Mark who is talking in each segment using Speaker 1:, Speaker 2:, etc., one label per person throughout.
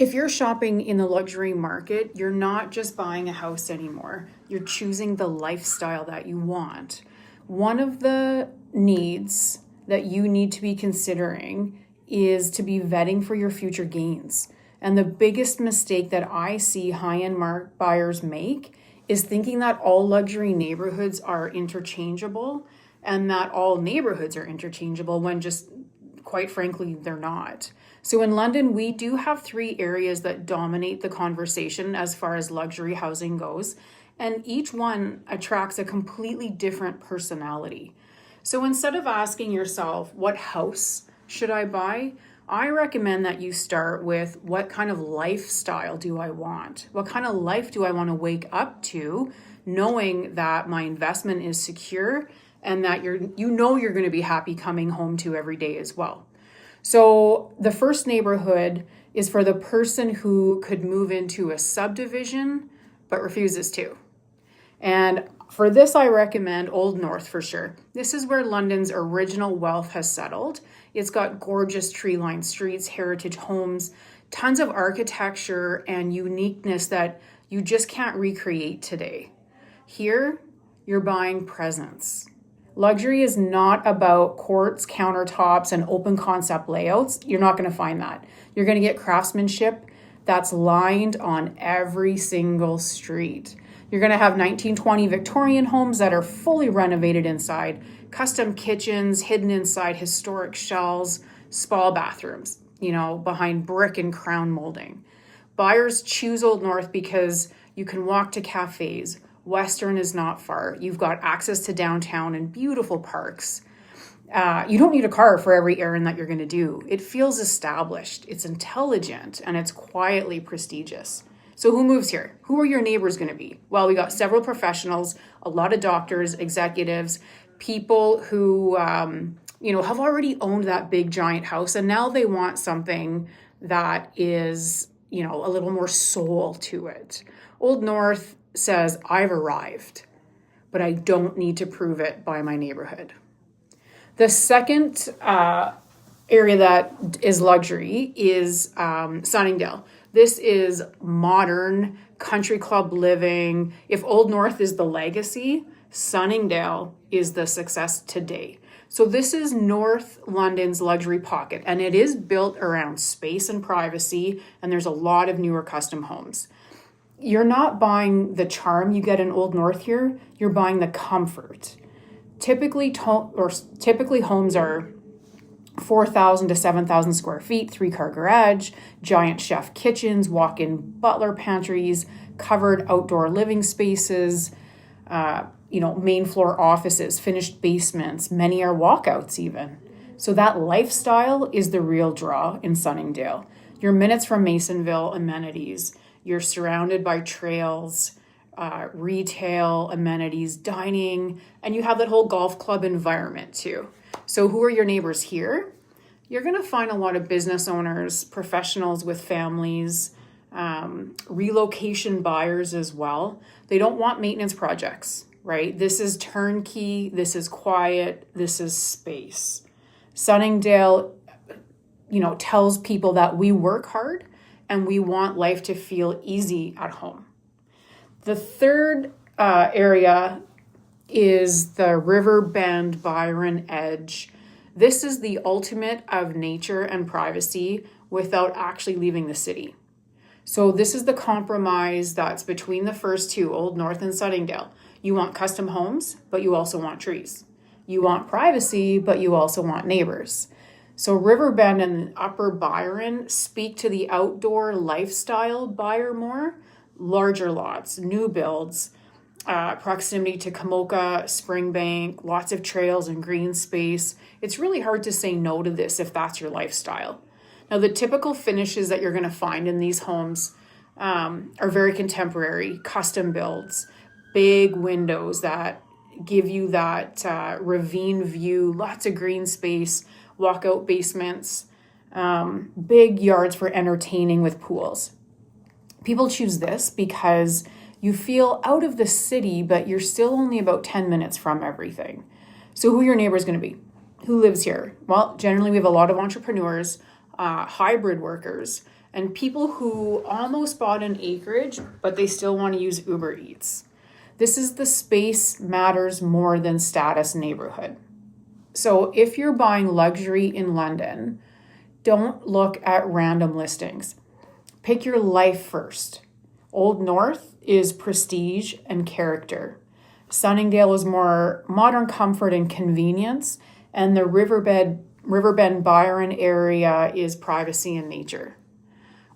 Speaker 1: If you're shopping in the luxury market, you're not just buying a house anymore. You're choosing the lifestyle that you want. One of the needs that you need to be considering is to be vetting for your future gains. And the biggest mistake that I see high-end buyers make is thinking that all luxury neighborhoods are interchangeable and that all neighborhoods are interchangeable when just quite frankly, they're not. So in London, we do have 3 areas that dominate the conversation as far as luxury housing goes, and each one attracts a completely different personality. So instead of asking yourself, what house should I buy? I recommend that you start with, what kind of lifestyle do I want? What kind of life do I want to wake up to, knowing that my investment is secure and that you're going to be happy coming home to every day as well. So the first neighborhood is for the person who could move into a subdivision but refuses to. And for this, I recommend Old North for sure. This is where London's original wealth has settled. It's got gorgeous tree-lined streets, heritage homes, tons of architecture and uniqueness that you just can't recreate today. Here, you're buying presence. Luxury is not about quartz countertops and open concept layouts. You're not going to find that. You're going to get craftsmanship that's lined on every single street. You're going to have 1920 Victorian homes that are fully renovated inside, custom kitchens hidden inside historic shells, spa bathrooms, behind brick and crown molding. Buyers choose Old North because you can walk to cafes. Western is not far. You've got access to downtown and beautiful parks. You don't need a car for every errand that you're going to do. It feels established, it's intelligent, and it's quietly prestigious. So who moves here? Who are your neighbors going to be? Well, we got several professionals, a lot of doctors, executives, people who have already owned that big giant house, and now they want something that is, a little more soul to it. Old North says, I've arrived, but I don't need to prove it by my neighborhood. The second area that is luxury is Sunningdale. This is modern country club living. If Old North is the legacy, Sunningdale is the success today. So this is North London's luxury pocket, and it is built around space and privacy, and there's a lot of newer custom homes. You're not buying the charm you get in Old North here, you're buying the comfort. Typically homes are 4,000 to 7,000 square feet, 3-car garage, giant chef kitchens, walk-in butler pantries, covered outdoor living spaces, main floor offices, finished basements. Many are walkouts even. So that lifestyle is the real draw in Sunningdale. You're minutes from Masonville amenities. You're surrounded by trails, retail amenities, dining, and you have that whole golf club environment too. So who are your neighbors here? You're going to find a lot of business owners, professionals with families, relocation buyers as well. They don't want maintenance projects, right? This is turnkey, this is quiet, this is space. Sunningdale, tells people that we work hard and we want life to feel easy at home. The third area is the Riverbend Byron edge. This is the ultimate of nature and privacy without actually leaving the city. So this is the compromise that's between the first two, Old North and Sunningdale. You want custom homes, but you also want trees. You want privacy, but you also want neighbors. So Riverbend and Upper Byron speak to the outdoor lifestyle buyer more. Larger lots, new builds, proximity to Kamoka, Springbank, lots of trails and green space. It's really hard to say no to this if that's your lifestyle. Now, the typical finishes that you're going to find in these homes are very contemporary, custom builds, big windows that give you that ravine view, lots of green space, walkout basements, big yards for entertaining with pools. People choose this because you feel out of the city, but you're still only about 10 minutes from everything. So who are your neighbors going to be? Who lives here? Well, generally we have a lot of entrepreneurs, hybrid workers, and people who almost bought an acreage, but they still want to use Uber Eats. This is the space matters more than status neighborhood. So if you're buying luxury in London, don't look at random listings. Pick your life first. Old North is prestige and character. Sunningdale is more modern comfort and convenience, and the Riverbend Byron area is privacy and nature.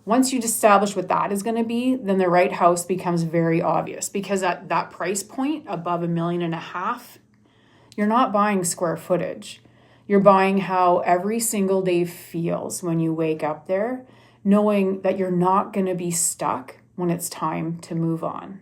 Speaker 1: Once you establish what that is going to be, then the right house becomes very obvious, because at that price point, above $1.5 million, you're not buying square footage. You're buying how every single day feels when you wake up there, knowing that you're not going to be stuck when it's time to move on.